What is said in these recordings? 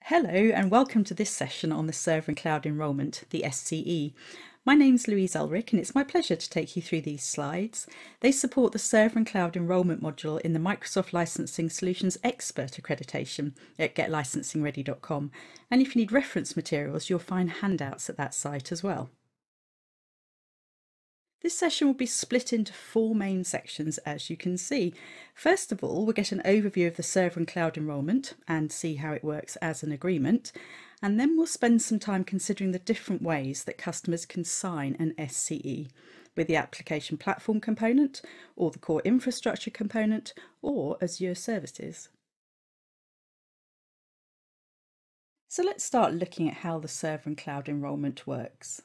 Hello and welcome to this session on the Server and Cloud Enrolment, the SCE. My name's Louise Ulrich and it's my pleasure to take you through these slides. They support the Server and Cloud Enrolment module in the Microsoft Licensing Solutions Expert accreditation at getlicensingready.com, and if you need reference materials you'll find handouts at that site as well. This session will be split into four main sections, as you can see. First of all, we'll get an overview of the Server and Cloud Enrolment and see how it works as an agreement. And then we'll spend some time considering the different ways that customers can sign an SCE, with the application platform component, or the core infrastructure component, or Azure services. So let's start looking at how the Server and Cloud Enrolment works.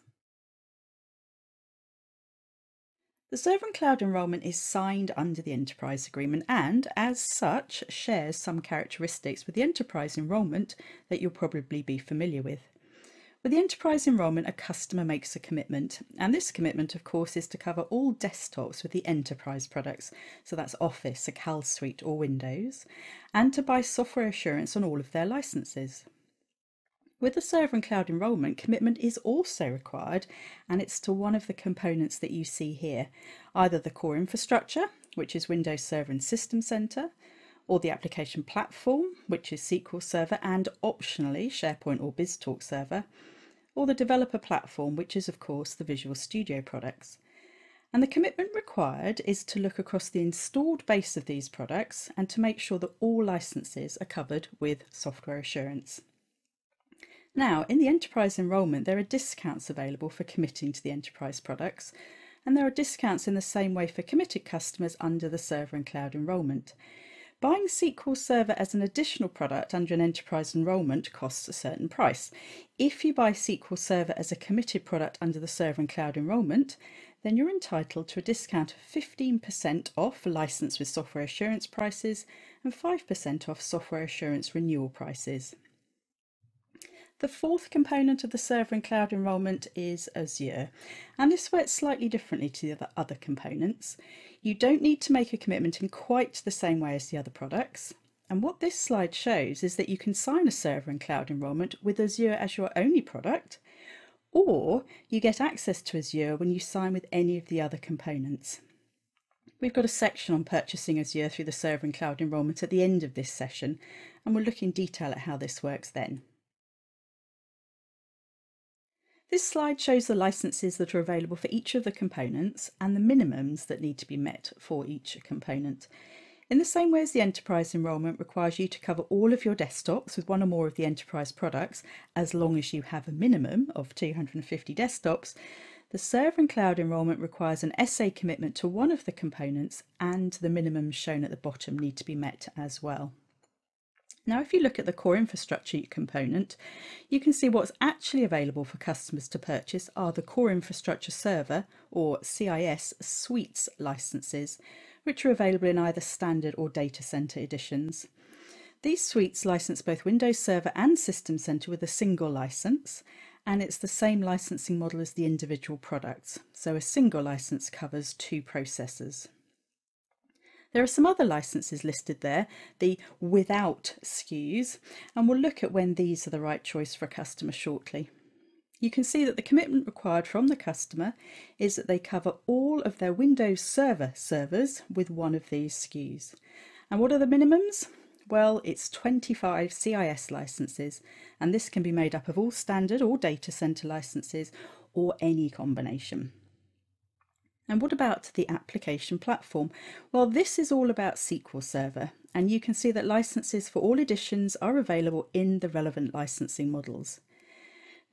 The Server and Cloud Enrolment is signed under the Enterprise Agreement and, as such, shares some characteristics with the Enterprise Enrolment that you'll probably be familiar with. With the Enterprise Enrolment, a customer makes a commitment, and this commitment, of course, is to cover all desktops with the Enterprise products, so that's Office, a Cal Suite or Windows, and to buy software assurance on all of their licenses. With the Server and Cloud Enrolment, commitment is also required, and it's to one of the components that you see here, either the core infrastructure, which is Windows Server and System Center, or the application platform, which is SQL Server and optionally SharePoint or BizTalk Server, or the developer platform, which is of course the Visual Studio products. And the commitment required is to look across the installed base of these products and to make sure that all licenses are covered with software assurance. Now, in the Enterprise Enrolment, there are discounts available for committing to the Enterprise products, and there are discounts in the same way for committed customers under the Server and Cloud Enrolment. Buying SQL Server as an additional product under an Enterprise Enrolment costs a certain price. If you buy SQL Server as a committed product under the Server and Cloud Enrolment, then you're entitled to a discount of 15% off license with software assurance prices and 5% off software assurance renewal prices. The fourth component of the Server and Cloud Enrolment is Azure, and this works slightly differently to the other components. You don't need to make a commitment in quite the same way as the other products, and what this slide shows is that you can sign a Server and Cloud Enrolment with Azure as your only product, or you get access to Azure when you sign with any of the other components. We've got a section on purchasing Azure through the Server and Cloud Enrolment at the end of this session, and we'll look in detail at how this works then. This slide shows the licenses that are available for each of the components and the minimums that need to be met for each component. In the same way as the Enterprise Enrolment requires you to cover all of your desktops with one or more of the Enterprise products, as long as you have a minimum of 250 desktops, the Server and Cloud Enrolment requires an SA commitment to one of the components, and the minimums shown at the bottom need to be met as well. Now, if you look at the core infrastructure component, you can see what's actually available for customers to purchase are the core infrastructure server, or CIS, suites licenses, which are available in either standard or data center editions. These suites license both Windows Server and System Center with a single license, and it's the same licensing model as the individual products, so a single license covers two processors. There are some other licenses listed there, the without SKUs, and we'll look at when these are the right choice for a customer shortly. You can see that the commitment required from the customer is that they cover all of their Windows Server servers with one of these SKUs. And what are the minimums? Well, it's 25 CIS licenses, and this can be made up of all standard or data center licenses or any combination. And what about the application platform? Well, this is all about SQL Server, and you can see that licenses for all editions are available in the relevant licensing models.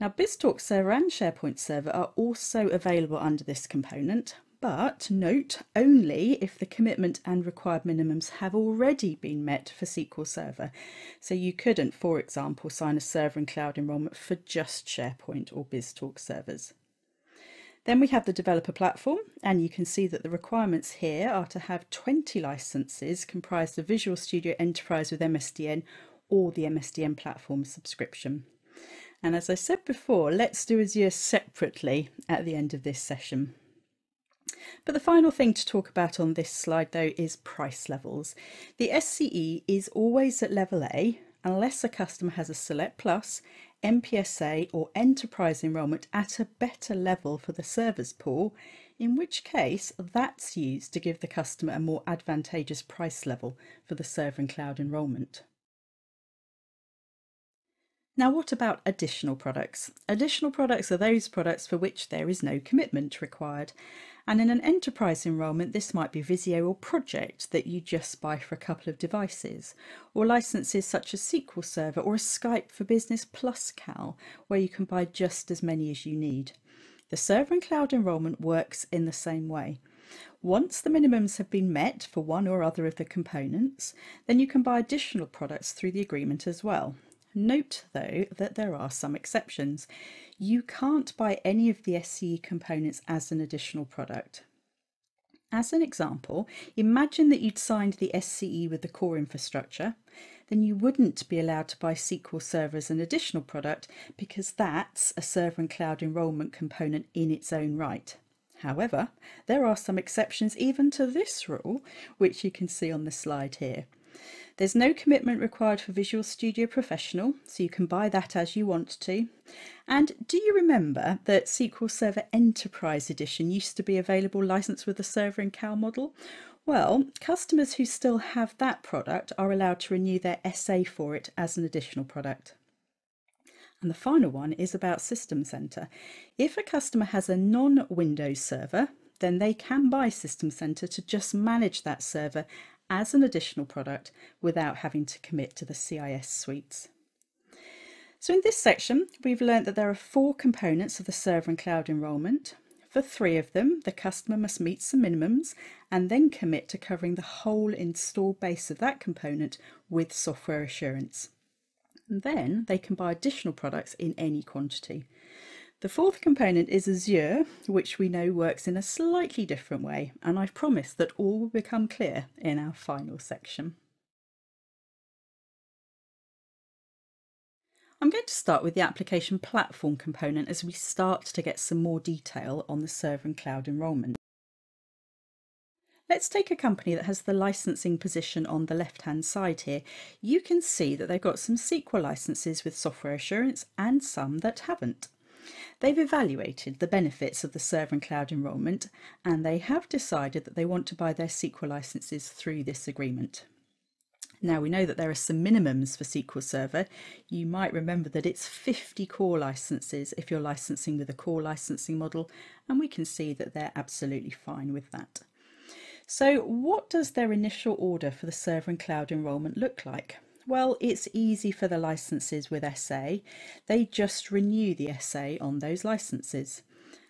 Now, BizTalk Server and SharePoint Server are also available under this component, but note only if the commitment and required minimums have already been met for SQL Server. So you couldn't, for example, sign a Server and Cloud Enrolment for just SharePoint or BizTalk servers. Then we have the developer platform, and you can see that the requirements here are to have 20 licenses comprised of Visual Studio Enterprise with MSDN or the MSDN platform subscription. And as I said before, let's do Azure separately at the end of this session. But the final thing to talk about on this slide though is price levels. The SCE is always at level A, unless a customer has a Select Plus, MPSA or Enterprise enrolment at a better level for the servers pool, in which case that's used to give the customer a more advantageous price level for the server and cloud enrolment. Now, what about additional products? Additional products are those products for which there is no commitment required. And in an enterprise enrolment, this might be Visio or Project that you just buy for a couple of devices, or licenses such as SQL Server or a Skype for Business Plus Cal, where you can buy just as many as you need. The server and cloud enrolment works in the same way. Once the minimums have been met for one or other of the components, then you can buy additional products through the agreement as well. Note, though, that there are some exceptions. You can't buy any of the SCE components as an additional product. As an example, imagine that you'd signed the SCE with the core infrastructure, then you wouldn't be allowed to buy SQL Server as an additional product because that's a server and cloud enrolment component in its own right. However, there are some exceptions even to this rule, which you can see on the slide here. There's no commitment required for Visual Studio Professional, so you can buy that as you want to. And do you remember that SQL Server Enterprise Edition used to be available licensed with the server and CAL model? Well, customers who still have that product are allowed to renew their SA for it as an additional product. And the final one is about System Center. If a customer has a non-Windows server, then they can buy System Center to just manage that server as an additional product without having to commit to the CIS suites. So in this section, we've learned that there are 4 components of the server and cloud enrolment. For 3 of them, the customer must meet some minimums and then commit to covering the whole installed base of that component with software assurance. And then they can buy additional products in any quantity. The 4th component is Azure, which we know works in a slightly different way, and I've promised that all will become clear in our final section. I'm going to start with the application platform component as we start to get some more detail on the server and cloud enrolment. Let's take a company that has the licensing position on the left-hand side here. You can see that they've got some SQL licenses with software assurance and some that haven't. They've evaluated the benefits of the server and cloud enrolment, and they have decided that they want to buy their SQL licenses through this agreement. Now, we know that there are some minimums for SQL Server. You might remember that it's 50 core licenses if you're licensing with a core licensing model, and we can see that they're absolutely fine with that. So what does their initial order for the server and cloud enrolment look like? Well, it's easy for the licenses with SA. They just renew the SA on those licenses.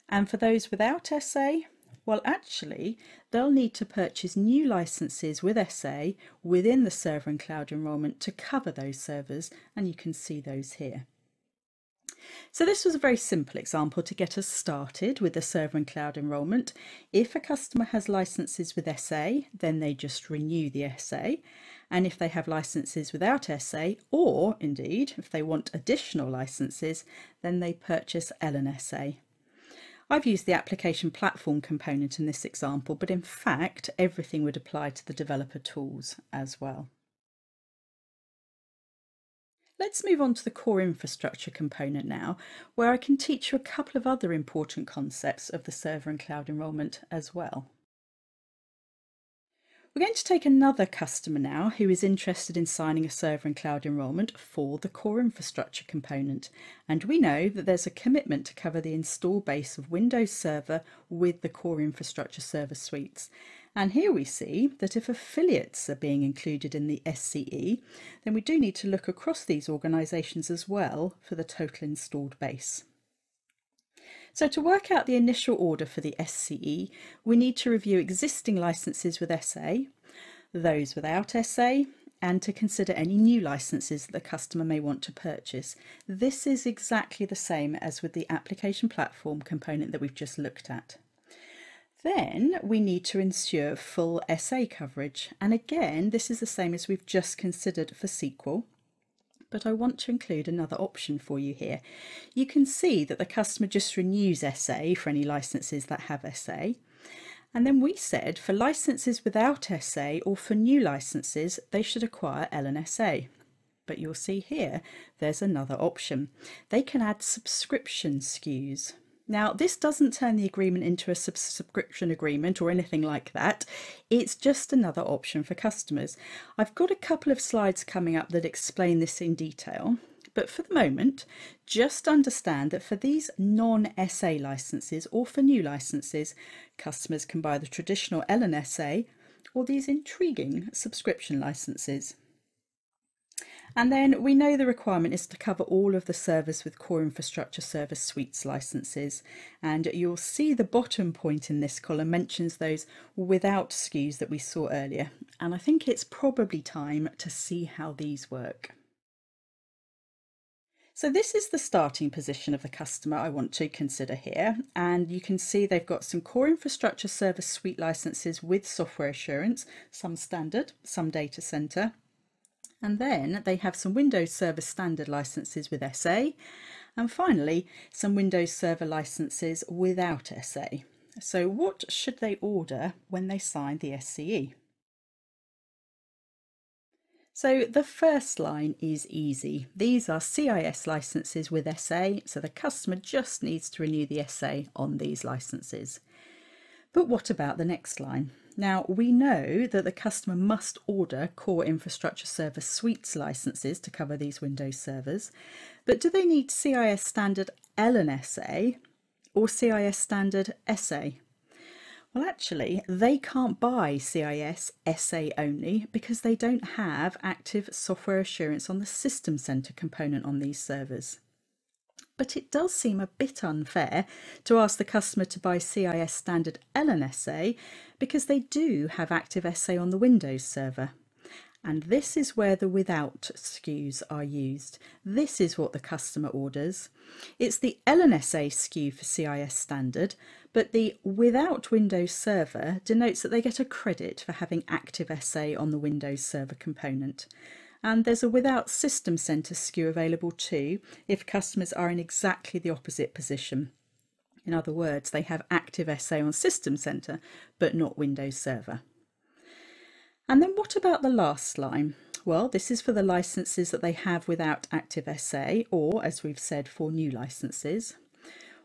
And for those without SA, well, actually, they'll need to purchase new licenses with SA within the server and cloud enrolment to cover those servers, and you can see those here. So this was a very simple example to get us started with the server and cloud enrolment. If a customer has licenses with SA, then they just renew the SA. And if they have licenses without SA, or indeed if they want additional licenses, then they purchase LNSA. I've used the application platform component in this example, but in fact everything would apply to the developer tools as well. Let's move on to the core infrastructure component now, where I can teach you a couple of other important concepts of the server and cloud enrolment as well. We're going to take another customer now who is interested in signing a server and cloud enrolment for the core infrastructure component. And we know that there's a commitment to cover the install base of Windows Server with the core infrastructure server suites. And here we see that if affiliates are being included in the SCE, then we do need to look across these organisations as well for the total installed base. So to work out the initial order for the SCE, we need to review existing licenses with SA, those without SA, and to consider any new licenses that the customer may want to purchase. This is exactly the same as with the application platform component that we've just looked at. Then we need to ensure full SA coverage, and again this is the same as we've just considered for SQL. But I want to include another option for you here. You can see that the customer just renews SA for any licenses that have SA. And then we said for licenses without SA or for new licenses, they should acquire LNSA. But you'll see here, there's another option. They can add subscription SKUs. Now, this doesn't turn the agreement into a subscription agreement or anything like that. It's just another option for customers. I've got a couple of slides coming up that explain this in detail. But for the moment, just understand that for these non-SA licenses or for new licenses, customers can buy the traditional LNSA or these intriguing subscription licenses. And then we know the requirement is to cover all of the servers with core infrastructure service suites licenses. And you'll see the bottom point in this column mentions those without SKUs that we saw earlier. And I think it's probably time to see how these work. So this is the starting position of the customer I want to consider here, and you can see they've got some core infrastructure service suite licenses with software assurance, some standard, some data center, and then they have some Windows Server standard licenses with SA, and finally some Windows Server licenses without SA. So what should they order when they sign the SCE? So the first line is easy. These are CIS licenses with SA, so the customer just needs to renew the SA on these licenses. But what about the next line? Now, we know that the customer must order core infrastructure service suites licenses to cover these Windows servers, but do they need CIS standard LNSA or CIS standard SA? Well, actually, they can't buy CIS SA only because they don't have active software assurance on the System Center component on these servers. But it does seem a bit unfair to ask the customer to buy CIS standard LNSA because they do have active SA on the Windows server. And this is where the without SKUs are used. This is what the customer orders. It's the LNSA SKU for CIS standard, but the without Windows server denotes that they get a credit for having active SA on the Windows server component. And there's a without System Center SKU available too if customers are in exactly the opposite position. In other words, they have active SA on System Center, but not Windows Server. And then what about the last line? Well, this is for the licenses that they have without active SA, or as we've said, for new licenses.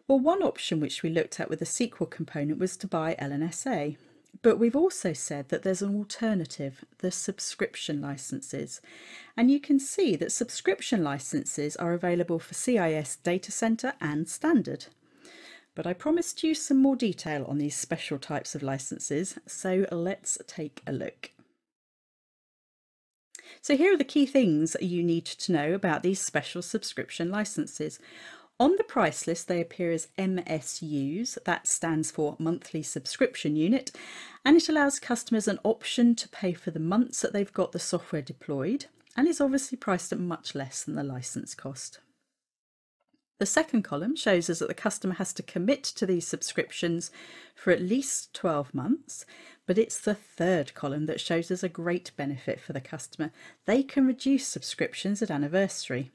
Well, one option which we looked at with the SQL component was to buy LNSA. But we've also said that there's an alternative, the subscription licenses. And you can see that subscription licenses are available for CIS Data Center and Standard. But I promised you some more detail on these special types of licenses, so let's take a look. So here are the key things you need to know about these special subscription licenses. On the price list, they appear as MSUs, that stands for monthly subscription unit, and it allows customers an option to pay for the months that they've got the software deployed, and is obviously priced at much less than the license cost. The second column shows us that the customer has to commit to these subscriptions for at least 12 months, but it's the third column that shows us a great benefit for the customer. They can reduce subscriptions at anniversary.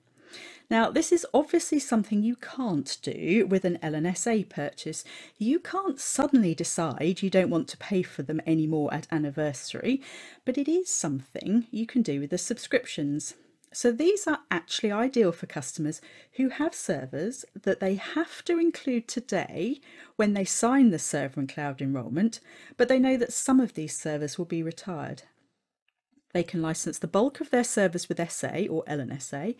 Now, this is obviously something you can't do with an LNSA purchase. You can't suddenly decide you don't want to pay for them anymore at anniversary, but it is something you can do with the subscriptions. So these are actually ideal for customers who have servers that they have to include today when they sign the server and cloud enrollment, but they know that some of these servers will be retired. They can license the bulk of their servers with SA or LNSA,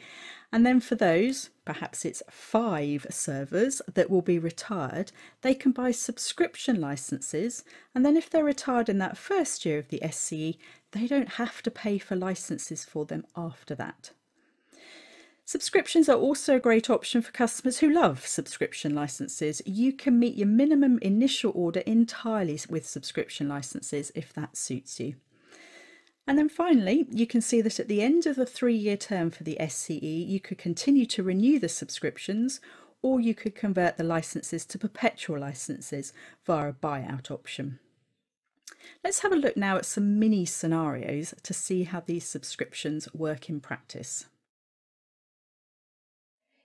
and then for those, perhaps it's 5 servers that will be retired, they can buy subscription licenses, and then if they're retired in that first year of the SCE, they don't have to pay for licenses for them after that. Subscriptions are also a great option for customers who love subscription licenses. You can meet your minimum initial order entirely with subscription licenses if that suits you. And then finally, you can see that at the end of the 3-year term for the SCE, you could continue to renew the subscriptions, or you could convert the licenses to perpetual licenses via a buyout option. Let's have a look now at some mini scenarios to see how these subscriptions work in practice.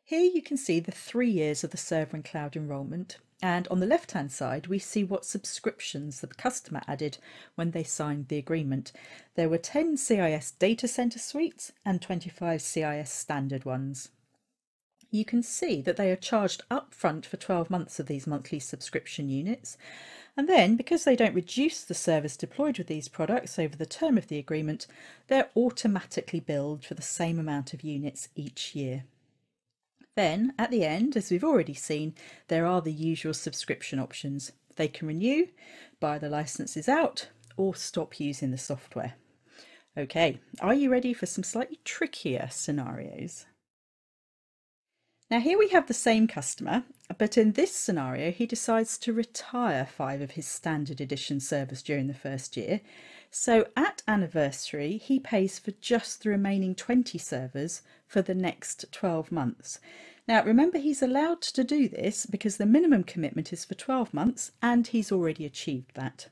Here you can see the 3 years of the server and cloud enrolment, and on the left hand side we see what subscriptions the customer added when they signed the agreement. There were 10 CIS data center suites and 25 CIS standard ones. You can see that they are charged upfront for 12 months of these monthly subscription units, and then because they don't reduce the servers deployed with these products over the term of the agreement, they're automatically billed for the same amount of units each year. Then, at the end, as we've already seen, there are the usual subscription options. They can renew, buy the licenses out, or stop using the software. Okay, are you ready for some slightly trickier scenarios? Now here we have the same customer, but in this scenario he decides to retire 5 of his standard edition servers during the first year. So at anniversary he pays for just the remaining 20 servers for the next 12 months. Now remember, he's allowed to do this because the minimum commitment is for 12 months and he's already achieved that.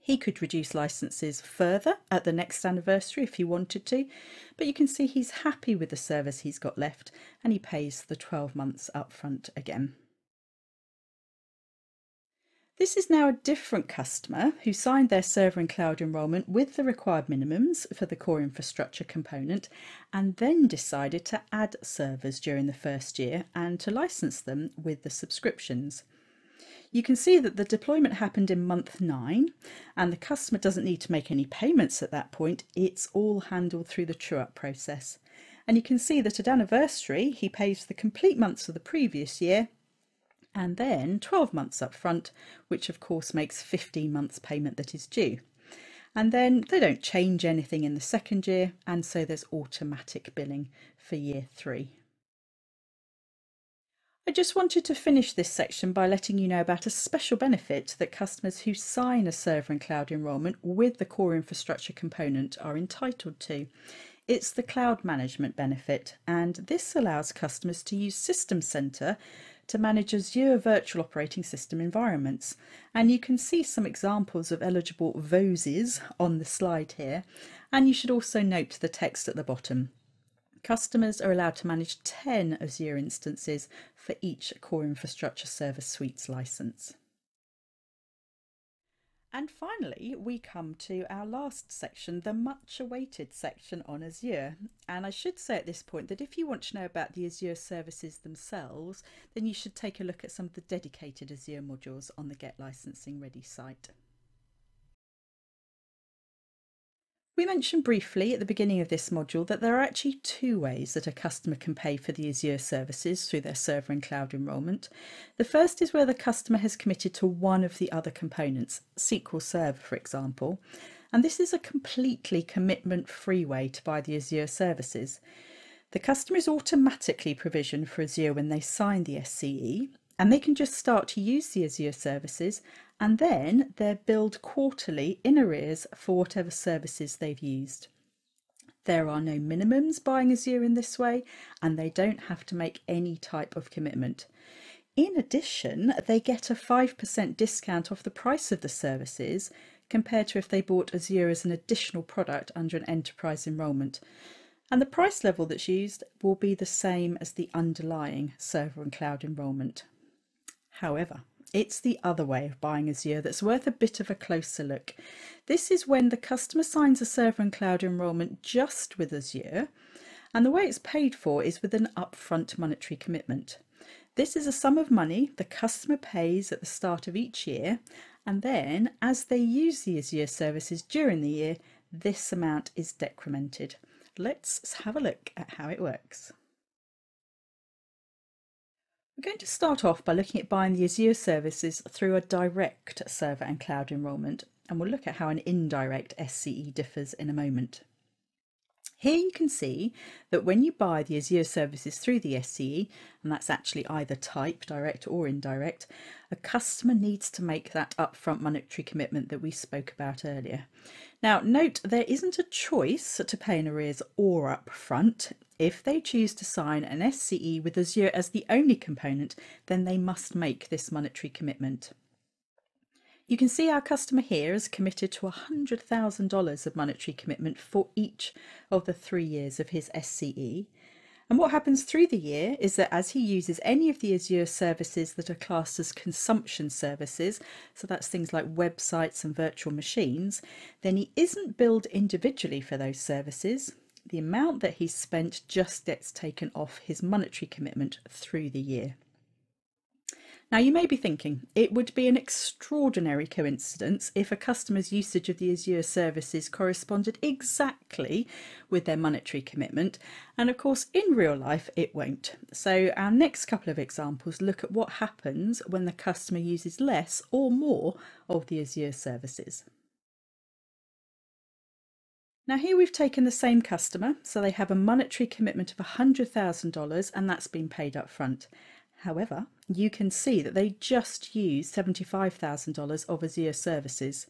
He could reduce licenses further at the next anniversary if he wanted to, but you can see he's happy with the service he's got left and he pays the 12 months upfront again. This is now a different customer who signed their server and cloud enrolment with the required minimums for the core infrastructure component and then decided to add servers during the first year and to license them with the subscriptions. You can see that the deployment happened in month 9 and the customer doesn't need to make any payments at that point. It's all handled through the true-up process. And you can see that at anniversary he pays for the complete months of the previous year and then 12 months up front, which of course makes 15 months payment that is due. And then they don't change anything in the second year, and so there's automatic billing for year 3. I just wanted to finish this section by letting you know about a special benefit that customers who sign a server and cloud enrolment with the core infrastructure component are entitled to. It's the cloud management benefit, and this allows customers to use System Center to manage Azure virtual operating system environments. And you can see some examples of eligible VOSes on the slide here, and you should also note the text at the bottom. Customers are allowed to manage 10 Azure instances for each core infrastructure service suites license. And finally, we come to our last section, the much awaited section on Azure. And I should say at this point that if you want to know about the Azure services themselves, then you should take a look at some of the dedicated Azure modules on the Get Licensing Ready site. We mentioned briefly at the beginning of this module that there are actually 2 ways that a customer can pay for the Azure services through their server and cloud enrolment. The first is where the customer has committed to one of the other components, SQL Server for example, and this is a completely commitment-free way to buy the Azure services. The customer is automatically provisioned for Azure when they sign the SCE, and they can just start to use the Azure services, and then they're billed quarterly in arrears for whatever services they've used. There are no minimums buying Azure in this way, and they don't have to make any type of commitment. In addition, they get a 5% discount off the price of the services compared to if they bought Azure as an additional product under an enterprise enrolment. And the price level that's used will be the same as the underlying server and cloud enrolment. However, it's the other way of buying Azure that's worth a bit of a closer look. This is when the customer signs a server and cloud enrolment just with Azure, and the way it's paid for is with an upfront monetary commitment. This is a sum of money the customer pays at the start of each year, and then as they use the Azure services during the year, this amount is decremented. Let's have a look at how it works. We're going to start off by looking at buying the Azure services through a direct server and cloud enrolment, and we'll look at how an indirect SCE differs in a moment. Here you can see that when you buy the Azure services through the SCE, and that's actually either type, direct or indirect, a customer needs to make that upfront monetary commitment that we spoke about earlier. Now note, there isn't a choice to pay in arrears or upfront. If they choose to sign an SCE with Azure as the only component, then they must make this monetary commitment. You can see our customer here is committed to $100,000 of monetary commitment for each of the 3 years of his SCE. And what happens through the year is that as he uses any of the Azure services that are classed as consumption services, so that's things like websites and virtual machines, then he isn't billed individually for those services. The amount that he's spent just gets taken off his monetary commitment through the year. Now you may be thinking, it would be an extraordinary coincidence if a customer's usage of the Azure services corresponded exactly with their monetary commitment, and of course in real life it won't. So our next couple of examples look at what happens when the customer uses less or more of the Azure services. Now here we've taken the same customer, so they have a monetary commitment of $100,000 and that's been paid up front. However, you can see that they just used $75,000 of Azure services.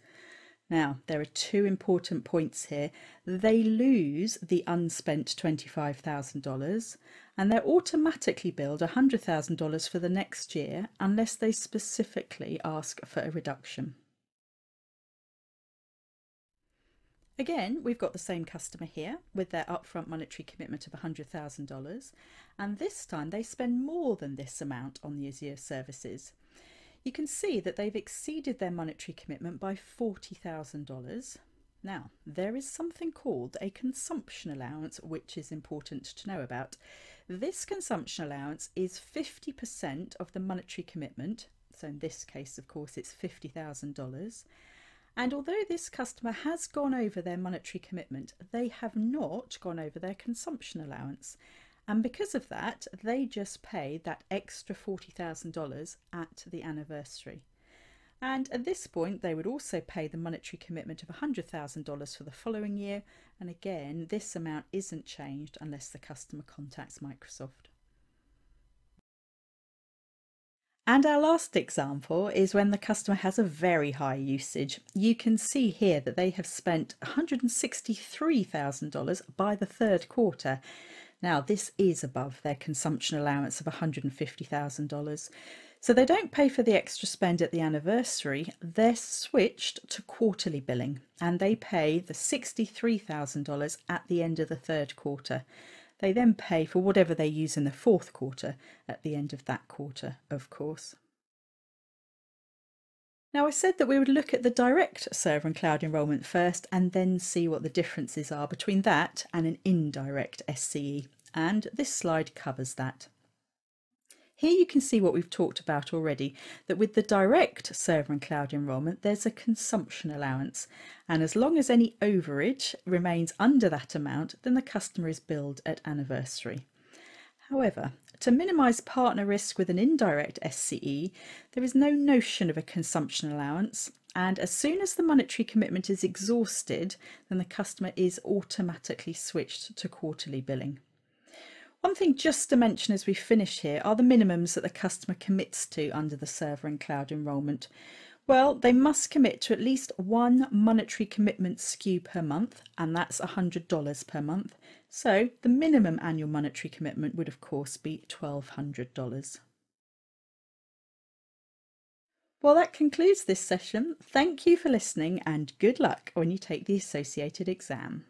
Now, there are two important points here. They lose the unspent $25,000 and they're automatically billed $100,000 for the next year unless they specifically ask for a reduction. Again, we've got the same customer here with their upfront monetary commitment of $100,000, and this time they spend more than this amount on the Azure services. You can see that they've exceeded their monetary commitment by $40,000. Now, there is something called a consumption allowance, which is important to know about. This consumption allowance is 50% of the monetary commitment, so in this case, of course, it's $50,000. And although this customer has gone over their monetary commitment, they have not gone over their consumption allowance. And because of that, they just pay that extra $40,000 at the anniversary. And at this point, they would also pay the monetary commitment of $100,000 for the following year. And again, this amount isn't changed unless the customer contacts Microsoft. And our last example is when the customer has a very high usage. You can see here that they have spent $163,000 by the third quarter. Now, this is above their consumption allowance of $150,000. So they don't pay for the extra spend at the anniversary. They're switched to quarterly billing and they pay the $63,000 at the end of the third quarter. They then pay for whatever they use in the fourth quarter at the end of that quarter, of course. Now I said that we would look at the direct server and cloud enrolment first and then see what the differences are between that and an indirect SCE, and this slide covers that. Here you can see what we've talked about already, that with the direct server and cloud enrolment, there's a consumption allowance. And as long as any overage remains under that amount, then the customer is billed at anniversary. However, to minimise partner risk with an indirect SCE, there is no notion of a consumption allowance. And as soon as the monetary commitment is exhausted, then the customer is automatically switched to quarterly billing. One thing just to mention as we finish here are the minimums that the customer commits to under the server and cloud enrolment. Well, they must commit to at least one monetary commitment SKU per month, and that's $100 per month. So the minimum annual monetary commitment would of course be $1,200. Well, that concludes this session. Thank you for listening and good luck when you take the associated exam.